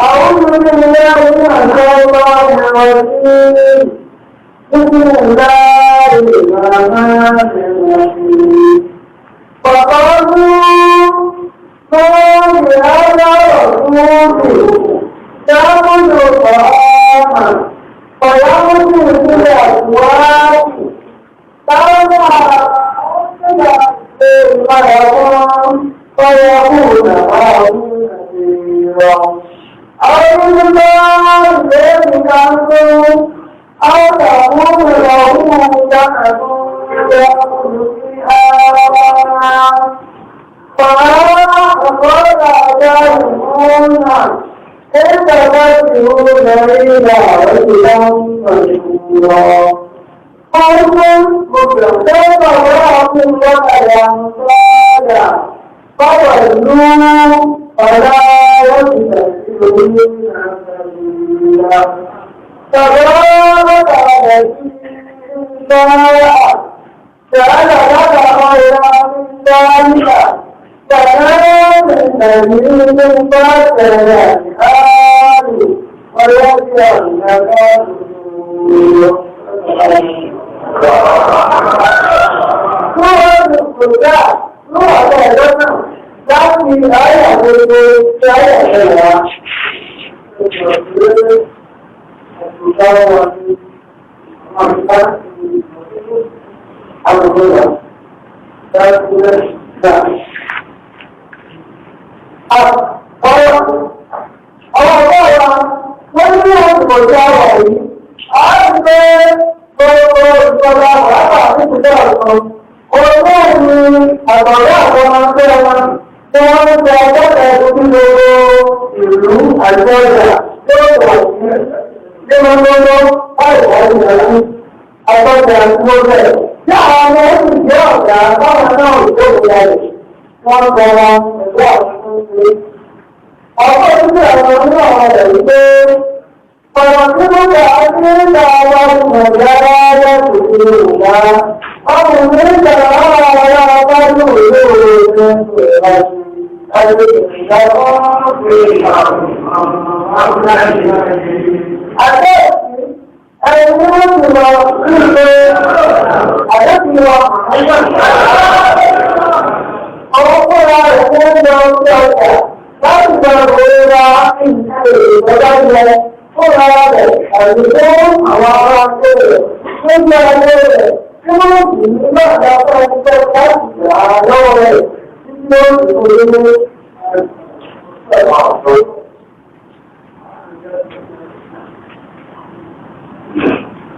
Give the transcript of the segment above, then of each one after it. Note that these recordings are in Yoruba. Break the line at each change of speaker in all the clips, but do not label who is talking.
أعوذ بالله من الشيطان الرجيم بسم الله الرحمن الرحيم فقالوا ما لهذا الرسول يأكل طعاما ويمشي في الأسواق فيكون كثيرا أو بالله ذلك أو تكون له جنة يأكل فيها فأخرج أجرهن إن تبدلون إلى رجلا مشهورا قوم مبتدأ ورحم وأنصارا فولوا فلا يستكبرون سبيلا تبارك الذي جعل لك خيرا من ذلك كلام الذي فاتنا الآن ويجعلك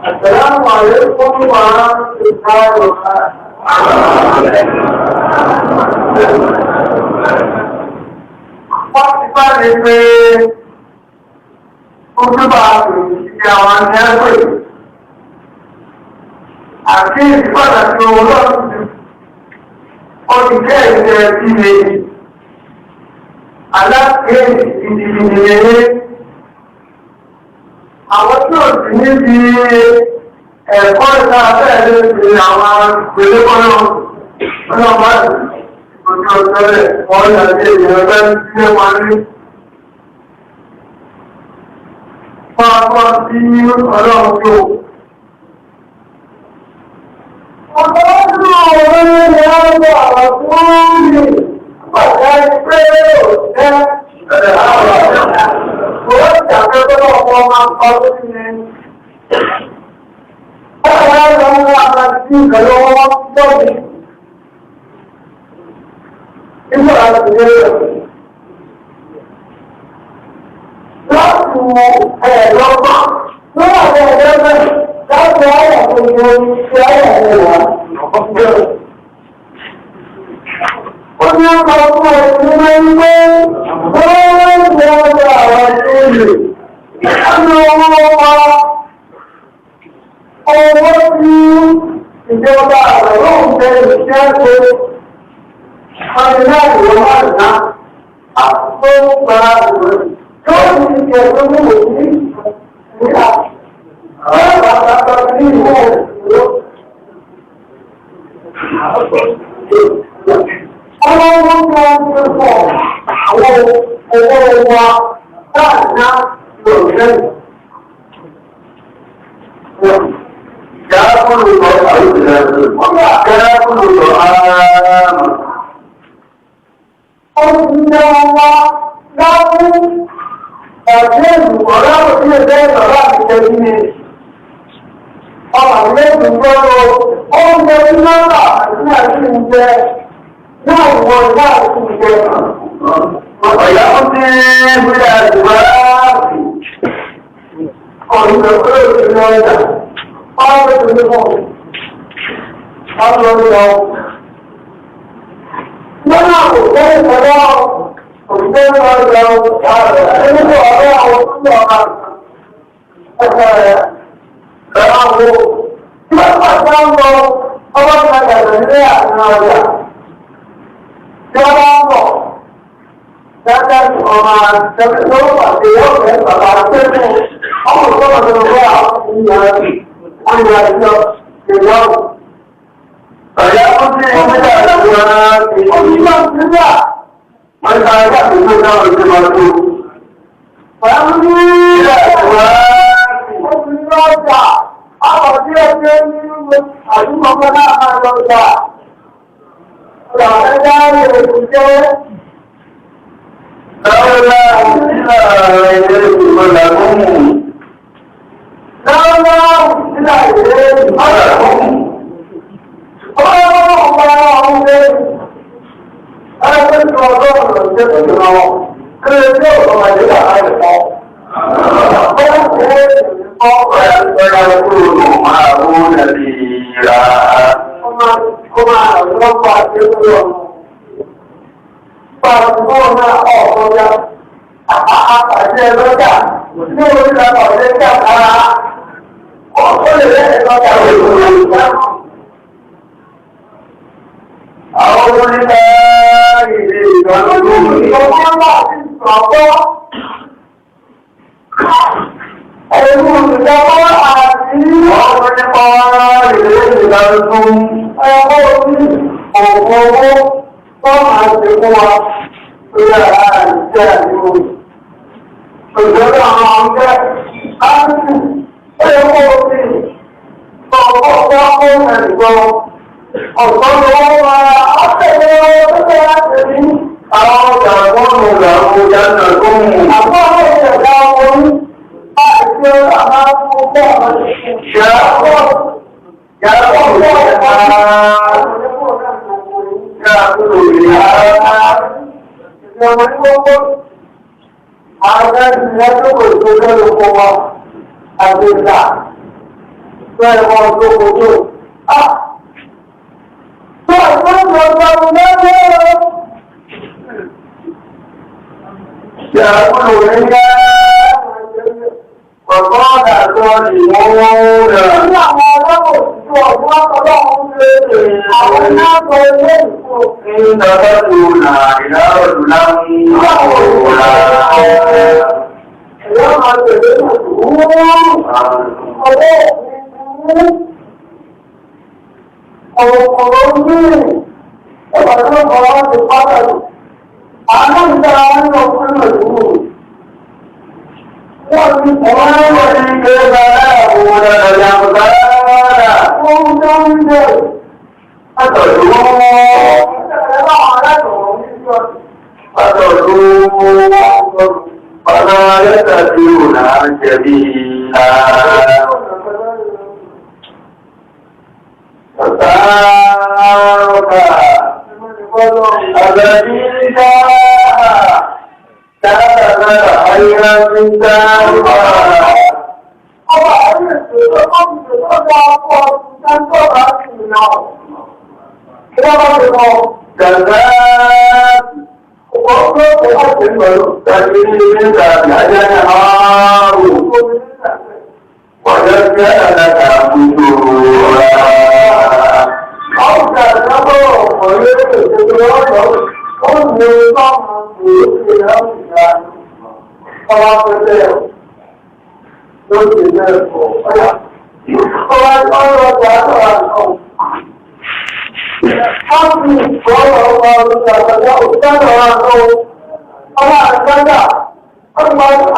السلام عليكم ورحمة الله وبركاته. Wọ́n ti bá lè pe ojúbà ìṣẹ́ àwọn ẹgbẹ́ àti ìpàdà tí owó lọ́sùn ó ti jẹ́ ìṣẹ́ tí lè aláàkẹ́ ìdìbìnìyẹ àwọn tí ó sì níbi ẹ̀kọ́ ìta abẹ́ẹ̀lẹ́ ti àwọn ìgbèlékọ́nà ọlọ́pàá ojú ọ̀tọ́lẹ̀ wọ́n yà sí ènìyàn bẹ́ẹ̀ tí ó wà ní pàápàá sí ọlọ́run tó. Ọjọ́ ọdún orí ni a ń bọ̀ àwọn fún mi pàtàkì pé ó jẹ́ ẹ̀rẹ̀ àwọn ọ̀rọ̀. Ó jàpẹ́ tó ọmọ máa ń kọ́ lórí ni. Ó wá lọ́wọ́ àti ìgbẹ̀lọ́wọ́ lọ́wọ́. Nígbà láti lé rẹ̀. Láti ẹ̀lọ́gbọ́n, lọ́wọ́ àwọn ẹ̀lẹ́gbẹ̀ láti ayà tó yọ sí ayà ẹ̀wà ọ̀pọ̀lọpọ̀. Ó ní ọmọ ọmọ ẹ̀sìn ní pé wọ́n ń jẹ́ ọjọ́ àwọn ìlú. Ìyánu owó tí ìjọba àrọ̀ ń bẹ ìṣẹ́ Ọdúnláàrí wọ́n máa ná àkókò gbára rẹ̀ yóò ní ìjẹ́ tó mú òní ìgbà. Àwọn àpapọ̀ ní ìwọ̀ òṣèrò. Ọmọ wọn tó ń pọ̀ àwọn owó wa láàrin yóò lẹ́yìn.
يأكل الطعام
Ọdún ọmọ láwọn ẹ̀jẹ̀ ìwọ̀láwọ̀ tí ó jẹ́ ìrọ̀lá ìjẹ́ ní ọmọ méjì gbọ́rọ̀ oúnjẹ tí mọ́rọ̀ àti àti ìjẹ náà wọ́n láti ìjẹ
ọ̀yá ó tí wílẹ̀ àjùmọ́
ọ̀rọ̀ ìrìnlẹ̀ ọjà ọ̀rọ̀ ìrìnlẹ̀ ọ̀rọ̀ Wọ́n náà kò tẹ́ ìfẹ́lọ́ òṣìṣẹ́ ọjọ́ ẹni tó ọ̀rẹ́ àwọn tó ọ̀rọ̀ ẹ̀kọ́ rẹ̀ ẹ̀rọ wo. Tí wọ́n pàṣẹ ń lọ ọwọ́ ìtajà nílé àti ọjà. Tí wọ́n bá ń bọ̀, dáadáa ní ọmọ àtẹ́fẹ́ tó pàṣẹ yóò fẹ́ bàbá tẹ́lẹ̀ ọmọ ìtọ́wọ̀ tó lọ́wọ́ àwọn ìyá rẹ̀ wọ́n yà ìjọ ìjọba.
ọ̀yá ó tí wílẹ̀ àjùmọ́
Onímọ̀ nígbà.
wọ́n ká ẹgbẹ́ àtúntò náà ti máa tó
Wílẹ̀ àjùmọ́. Obìnrin ọjà, àwọn tí ó jẹ́ nínú àdúgbò náà máa lọ jà. Ọ̀rọ̀ ẹgbẹ́ rẹ̀ kò jẹ́
lọ́wọ́lá ìsílẹ̀ ilé ìgbìmọ̀ làgúnmù
lọ́wọ́ ìsílẹ̀ ìwé ìmọ̀lẹ́kùn.
Àwọn onílẹ̀ ìdè àwọn ọ̀gbọ̀nù làwọn jánà tó mú.
Àwọn ọmọ ìṣẹ̀dá orí àti àmàkùnkọ́
Yàrá وقال الظالمون إن تدعونا إلى رجلا مغفورا فلا يتبعون سبيلا فتارك الذي جاء كان خيرا من ذلك كذاب تجري من تحتها الأنهار ويجعل لك قصورا Ọmọ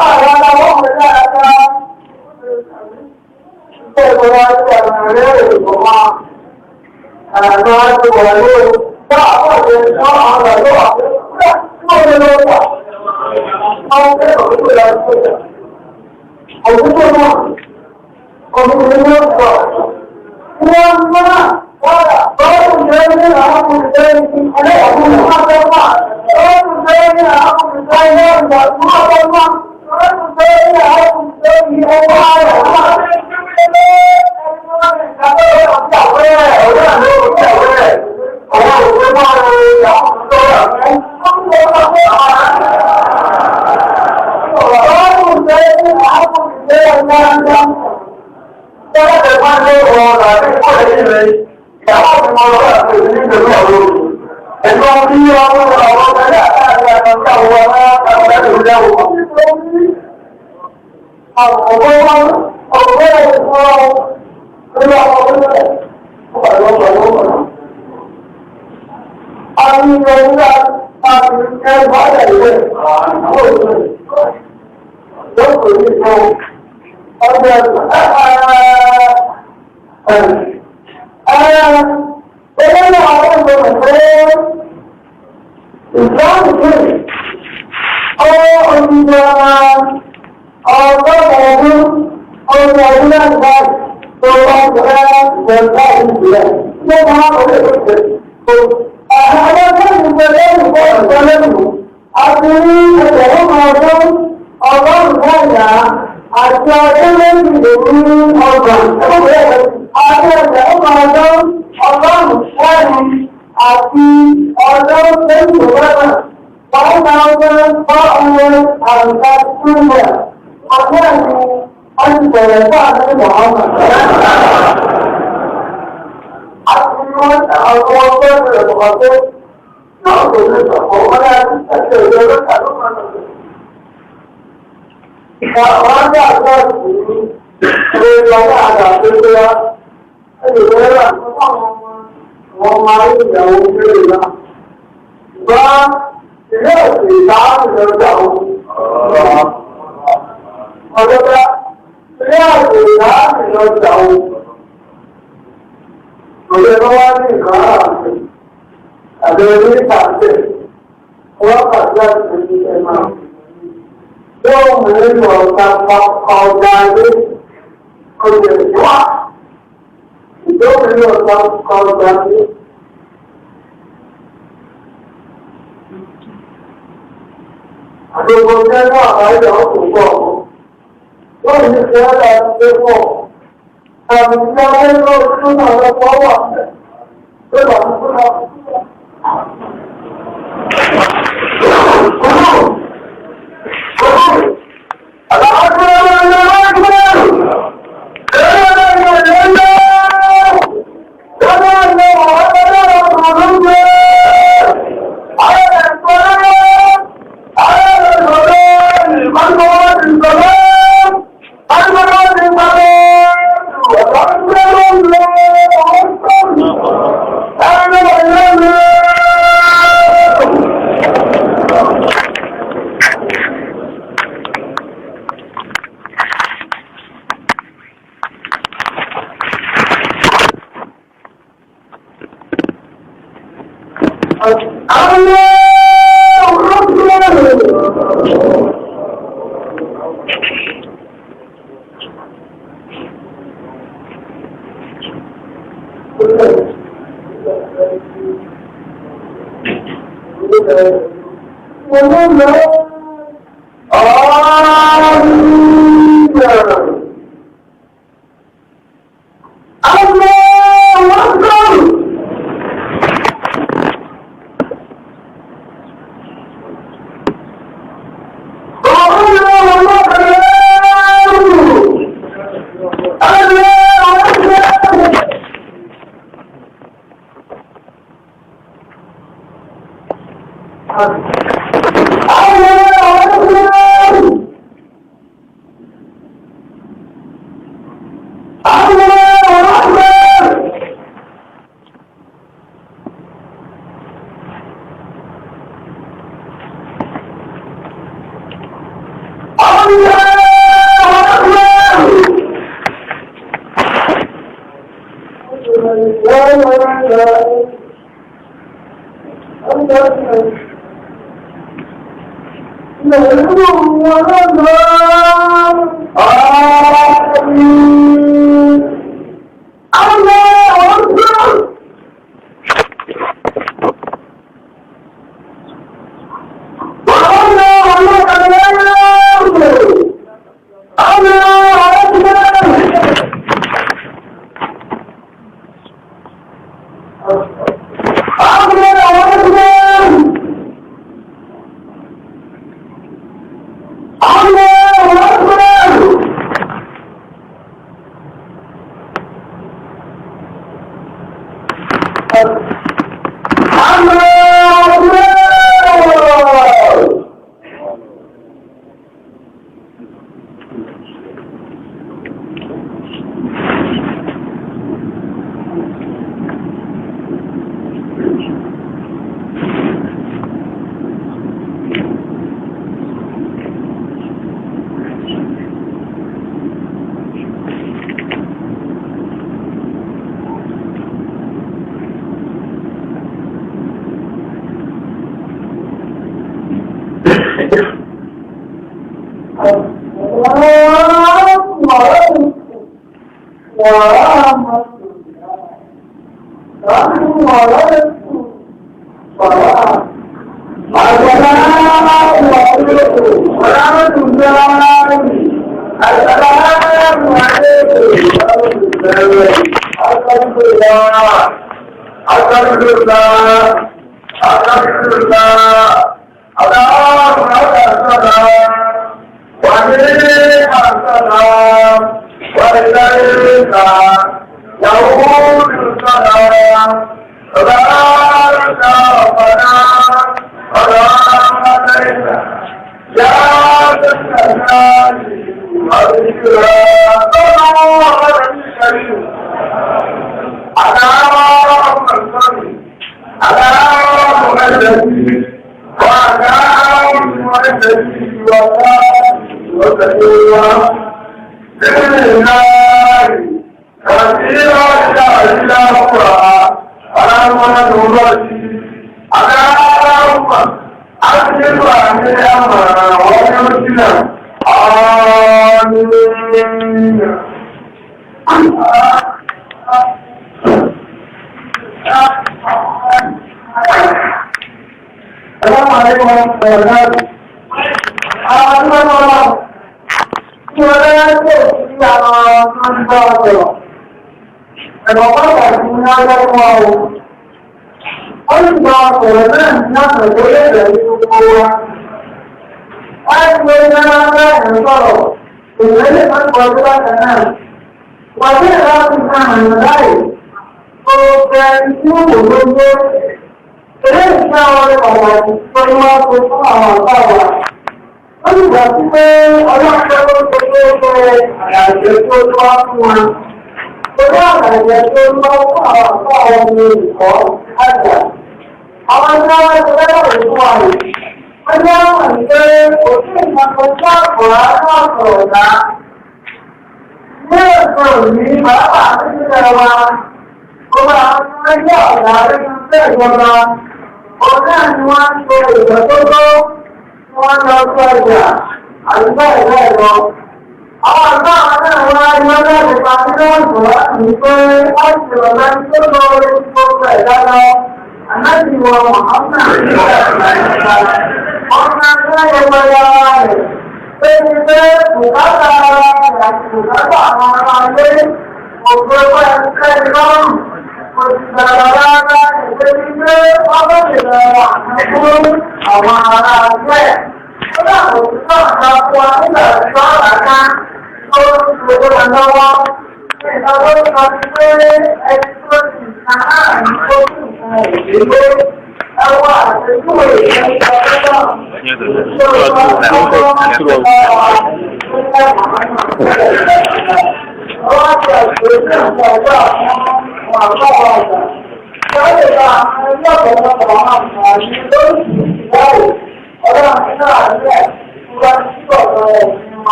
I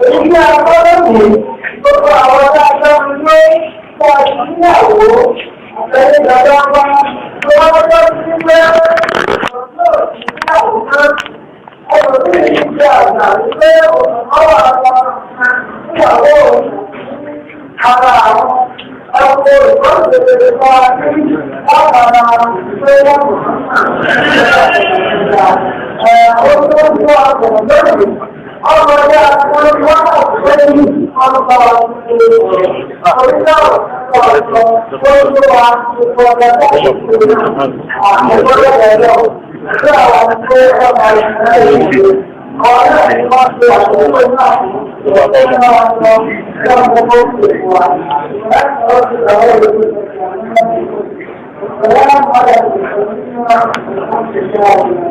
Èyí àkọ́kọ́ ní gbogbo àwọn ọ̀dọ́ ilé pọ̀ ìgbéyàwó àtẹ̀lé ìjọba wa tó wọ́n tó ti pé ọ̀dọ́ ìgbéyàwó náà ẹlòmíì ti ṣe àgbà wípé òṣùpáwà àwọn ìyàwó ara àwọn ọkọ̀ ìgbọ́nsẹ̀lẹ̀ wa ní ọ̀pàdà pé wọ́n kò ọmọ ẹgbẹ́ akọ́lọ́ wọ́n kọ̀ pé ní ọlọ́pàá orílẹ̀-èdè ọ̀sán tó ń lò wá ìfọ̀dà láti ṣe àmọ́gbọ́dọ̀ ẹ̀rọ tí àwọn tó ọmọ ìṣẹ̀lẹ̀ ọ̀rẹ́ ni wọ́n ṣe àtẹ̀wé náà ìwọ̀n náà lọ sí ọmọ gbogbo ìwà láti ọdún ìrọ̀lẹ́ ìlú ìṣẹ̀lẹ̀